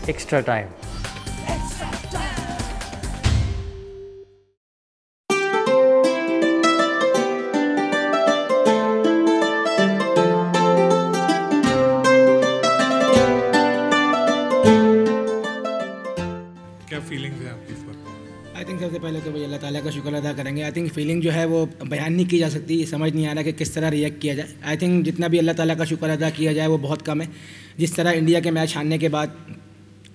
extra time. क्या feelings हैं आपकी? आई थिंक सबसे पहले तो भाई अल्लाह ताला का शुक्र अदा करेंगे। आई थिंक फीलिंग जो है वो बयान नहीं की जा सकती, समझ नहीं आ रहा कि किस तरह रिएक्ट किया जाए। आई थिंक जितना भी अल्लाह ताला का शुक्र अदा किया जाए वो बहुत कम है। जिस तरह इंडिया के मैच हारने के बाद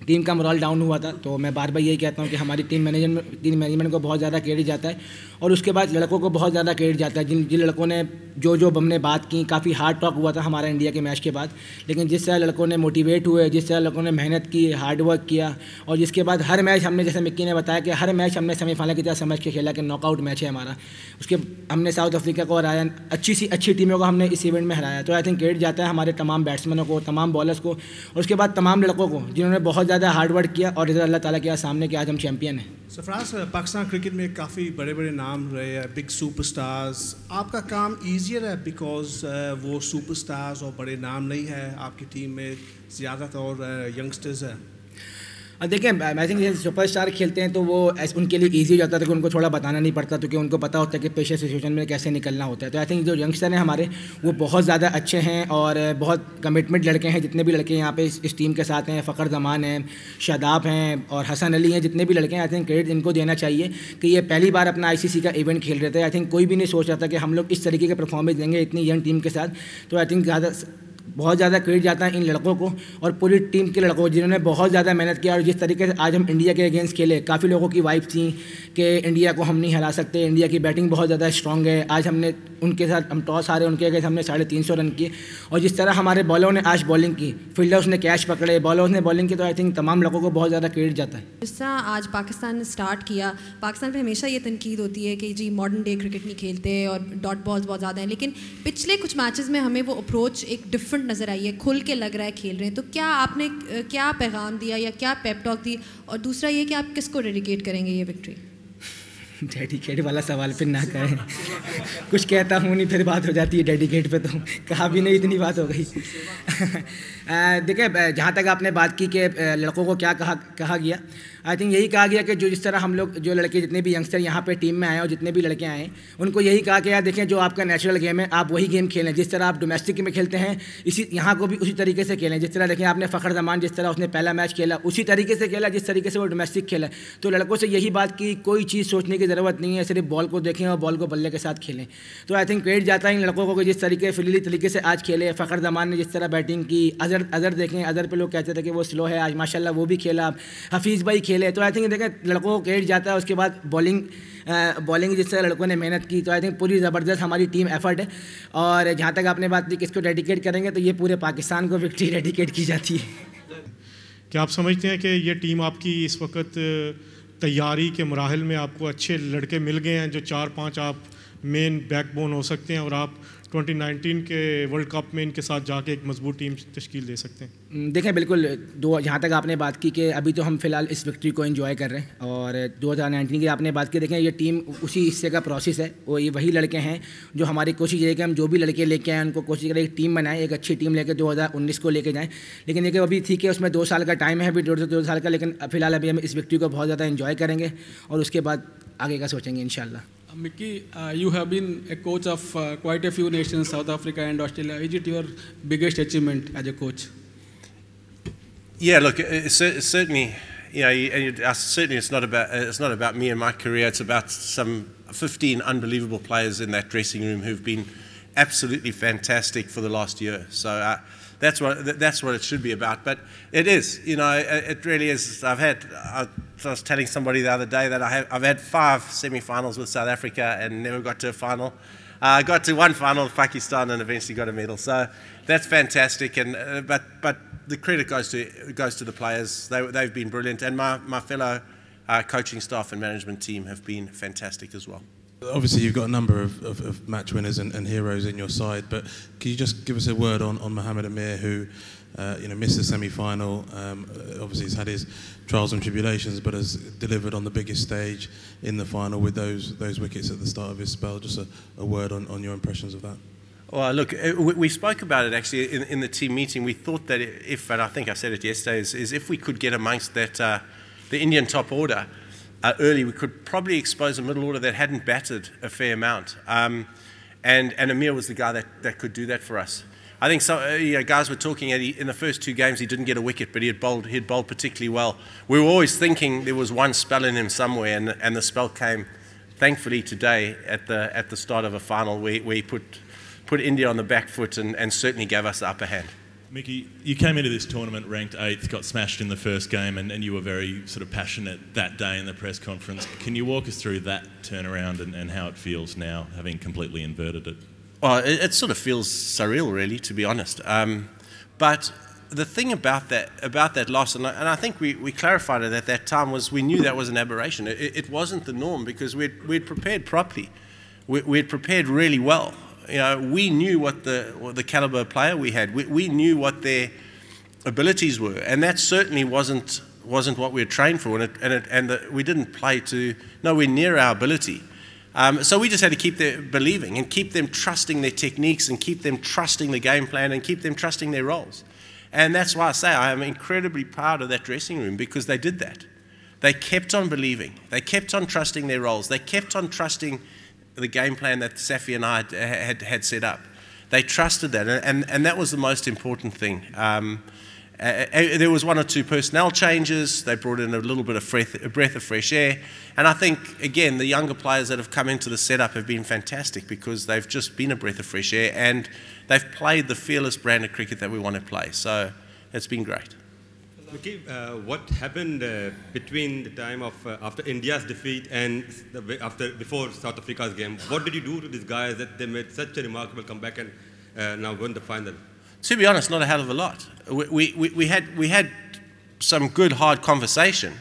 टीम का मोरल डाउन हुआ था, तो मैं बार बार यही कहता हूँ कि हमारी टीम मैनेजमेंट को बहुत ज़्यादा क्रेडिट जाता है और उसके बाद लड़कों को बहुत ज़्यादा क्रेडिट जाता है। जिन लड़कों ने जो हमने बात की, काफ़ी हार्ड टॉक हुआ था हमारा इंडिया के मैच के बाद, लेकिन जिस तरह लड़कों ने मोटिवेट हुए, जिस तरह लड़कों ने मेहनत की, हार्ड वर्क किया, और जिसके बाद हर मैच हमने, जैसे मिक्की ने बताया कि हर मैच हमने सेमीफाइनल की तरह समझ के खेला कि नॉकआउट मैच है हमारा। उसके हमने साउथ अफ्रीका को हराया, अच्छी टीमों को हमने इस इवेंट में हराया। तो आई थिंक क्रेडिट जाता है हमारे तमाम बैट्समैनों को, तमाम बॉलर्स को, और उसके बाद तमाम लड़कों को जिन्होंने बहुत ज़्यादा हार्ड वर्क किया और रिजल्ट अल्लाह ताला के सामने कि आज हम चैंपियन हैं। सरफराज, पाकिस्तान क्रिकेट में काफ़ी बड़े बड़े नाम रहे हैं, बिग सुपरस्टार्स। आपका काम ईजियर है बिकॉज वो सुपरस्टार्स और बड़े नाम नहीं है, आपकी टीम में ज़्यादातर यंगस्टर्स है। देखिए, आई थिंक जैसे सुपरस्टार खेलते हैं तो वो उनके लिए इजी हो जाता था कि उनको थोड़ा बताना नहीं पड़ता, क्योंकि उनको पता होता है कि प्रेशर सिचुएशन में कैसे निकलना होता है। तो आई थिंक जो यंगस्टर हैं हमारे वो बहुत ज़्यादा अच्छे हैं और बहुत कमिटमेंट लड़के हैं। जितने भी लड़के यहाँ पे इस टीम के साथ हैं, फ़खर जमान हैं, शादाब हैं और हसन अली हैं, जितने भी लड़के हैं, आई थिंक क्रेडिट इनको देना चाहिए कि ये पहली बार अपना ICC का इवेंट खेल रहे थे। आई थिंक कोई भी नहीं सोच रहा था कि हम लोग इस तरीके के परफॉर्मेंस देंगे इतनी यंग टीम के साथ। तो आई थिंक बहुत ज़्यादा क्रेडिट जाता है इन लड़कों को और पूरी टीम के लड़कों को, जिन्होंने बहुत ज़्यादा मेहनत किया। और जिस तरीके से आज हम इंडिया के अगेंस्ट खेले, काफ़ी लोगों की वाइफ थी कि इंडिया को हम नहीं हरा सकते, इंडिया की बैटिंग बहुत ज़्यादा स्ट्रॉन्ग है। आज हमने उनके साथ, हम टॉस हारे, उनके अगेंस्ट हमने 350 रन किए। और जिस तरह हमारे बॉलरों ने आज बॉलिंग की, फील्डर्स ने कैच पकड़े, बॉलर्स ने बॉलिंग की, तो आई थिंक तमाम लोगों को बहुत ज़्यादा क्रेडिट जाता है। जिस तरह आज पाकिस्तान ने स्टार्ट किया, पाकिस्तान पे हमेशा ये तनकीद होती है कि जी मॉडर्न डे क्रिकेट नहीं खेलते और डॉट बॉल्स बहुत ज़्यादा हैं, लेकिन पिछले कुछ मैचेस में हमें वो अप्रोच एक डिफरेंट नज़र आई है, खुल के लग रहा है खेल रहे हैं। तो क्या आपने क्या पैगाम दिया या क्या पेप टॉक दी, और दूसरा ये कि आप किसको डेडिकेट करेंगे ये विक्ट्री? डेडिकेट वाला सवाल फिर ना करें। कुछ कहता हूँ नहीं, फिर बात हो जाती है डेडिकेट पे, तो कहा भी नहीं, इतनी बात हो गई। देखिए, जहाँ तक आपने बात की कि लड़कों को क्या कहा गया, आई थिंक यही कहा गया कि जिस तरह हम लोग, जो लड़के, जितने भी यंगस्टर यहाँ पे टीम में आए और जितने भी लड़के आए हैं, उनको यही कहा कि यार देखें, जो आपका नेचुरल गेम है आप वही गेम खेलें। जिस तरह आप डोमेस्टिक में खेलते हैं, इसी यहाँ को भी उसी तरीके से खेलें। जिस तरह देखें, आपने फ़खर जमान जिस तरह उसने पहला मैच खेला, उसी तरीके से खेला जिस तरीके से वो डोमेस्टिक खेला। तो लड़कों से यही बात की, कोई चीज़ सोचने की ज़रूरत नहीं है, सिर्फ बॉल को देखें और बॉल को बल्ले के साथ खेलें। तो आई थिंक क्रेडिट जाता है इन लड़कों को, जिस तरीके फ्रीली तरीके से आज खेले। फ़खर जमान ने जिस तरह बैटिंग की, अज़र देखें, अज़र पे लोग कहते थे कि वो स्लो है, आज माशाल्लाह वो भी खेला। हफीज़ भाई खेले। तो आई थिंक देखें, लड़कों को क्रेडिट जाता है। उसके बाद बॉलिंग जिस तरह लड़कों ने मेहनत की, तो आई थिंक पूरी ज़बरदस्त हमारी टीम एफर्ट है। और जहाँ तक आपने बात की किसको डेडिकेट करेंगे, तो ये पूरे पाकिस्तान को विक्ट्री डेडिकेट की जाती है। क्या आप समझते हैं कि ये टीम आपकी इस वक्त तैयारी के मराहल में, आपको अच्छे लड़के मिल गए हैं जो 4-5 आप मेन बैकबोन हो सकते हैं और आप 2019 के वर्ल्ड कप में इनके साथ जाके एक मजबूत टीम तश्कील दे सकते हैं? देखें, बिल्कुल, जहाँ तक आपने बात की कि अभी तो हम फ़िलहाल इस विक्ट्री को एंजॉय कर रहे हैं, और 2019 की आपने बात की, देखें ये टीम उसी हिस्से का प्रोसेस है। वो ये वही लड़के हैं जो हमारी कोशिश ये है कि हम जो भी लड़के लेके आएँ उनको कोशिश करें एक टीम बनाएं, एक अच्छी टीम लेकर 2019 को लेके जाएँ। लेकिन ये अभी ठीक है, उसमें 2 साल का टाइम है, अभी 2 साल का, लेकिन फ़िलहाल अभी हम इस विक्ट्री को बहुत ज़्यादा एंजॉय करेंगे और उसके बाद आगे का सोचेंगे इंशाल्लाह। Mickey, you have been a coach of quite a few nations, South Africa and Australia. Is it your biggest achievement as a coach? Yeah, look, it's certainly, you know, certainly it's not about me and my career. It's about some 15 unbelievable players in that dressing room who've been absolutely fantastic for the last year. So that's what it should be about. But it is, you know, it really is. I was telling somebody the other day that I've had 5 semi-finals with South Africa and never got to a final. I got to one final with Pakistan and eventually got a medal. So that's fantastic. And but the credit goes to the players. They've been brilliant, and my fellow coaching staff and management team have been fantastic as well. Obviously, you've got a number of match winners and heroes in your side, but can you just give us a word on Mohamed Amir, who missed the semi-final? Obviously, he's had his trials and tribulations, but has delivered on the biggest stage in the final with those wickets at the start of his spell. Just a word on your impressions of that. Well, look, we spoke about it actually in the team meeting. We thought that if, and I think I said it yesterday, is if we could get amongst that the Indian top order early, we could probably expose a middle order that hadn't batted a fair amount. And Amir was the guy that could do that for us. I think guys were talking in the first 2 games he didn't get a wicket, but he had bowled particularly well. We were always thinking there was one spell in him somewhere, and the spell came, thankfully, today at the start of a final where he put India on the back foot and certainly gave us the upper hand. Mickey, you came into this tournament ranked 8th, got smashed in the first game, and you were very sort of passionate that day in the press conference. Can you walk us through that turnaround and how it feels now, having completely inverted it? Well, it sort of feels surreal, really, to be honest. But the thing about that loss, and I think we clarified it at that time, was we knew that was an aberration. It wasn't the norm because we'd prepared properly. We'd prepared really well. You know, we knew what the caliber of player we had. We knew what their abilities were, and that certainly wasn't what we had trained for. We didn't play to nowhere near our ability. So we just had to keep them believing and keep them trusting their techniques and keep them trusting the game plan and keep them trusting their roles. And that's why I say I am incredibly proud of that dressing room because they did that. They kept on believing. They kept on trusting their roles. They kept on trusting the game plan that Safi and I had set up. They trusted that, and that was the most important thing. There was 1 or 2 personnel changes. They brought in a little bit of a breath of fresh air. And I think, again, the younger players that have come into the setup have been fantastic because they've just been a breath of fresh air and they've played the fearless brand of cricket that we want to play. So it's been great. Mickey, what happened between the time of after India's defeat and before South Africa's game? What did you do to these guys that they made such a remarkable comeback and now won the final? To be honest, not a hell of a lot. We had some good hard conversation,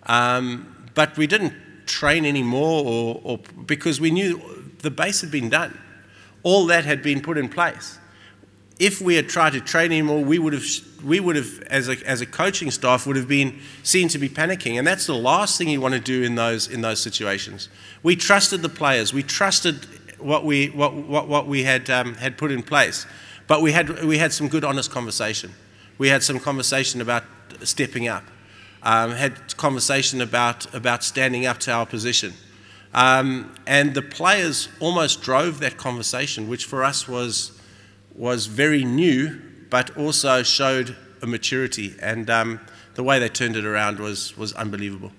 but we didn't train anymore, or because we knew the base had been done. All that had been put in place. If we had tried to train anymore, we would have, as a coaching staff, would have been seen to be panicking, and that's the last thing you want to do in those situations. We trusted the players. We trusted what we had put in place. But we had some good, honest conversation. We had some conversation about stepping up. Had conversation about standing up to our position. And the players almost drove that conversation, which for us was very new, but also showed a maturity. And the way they turned it around was unbelievable.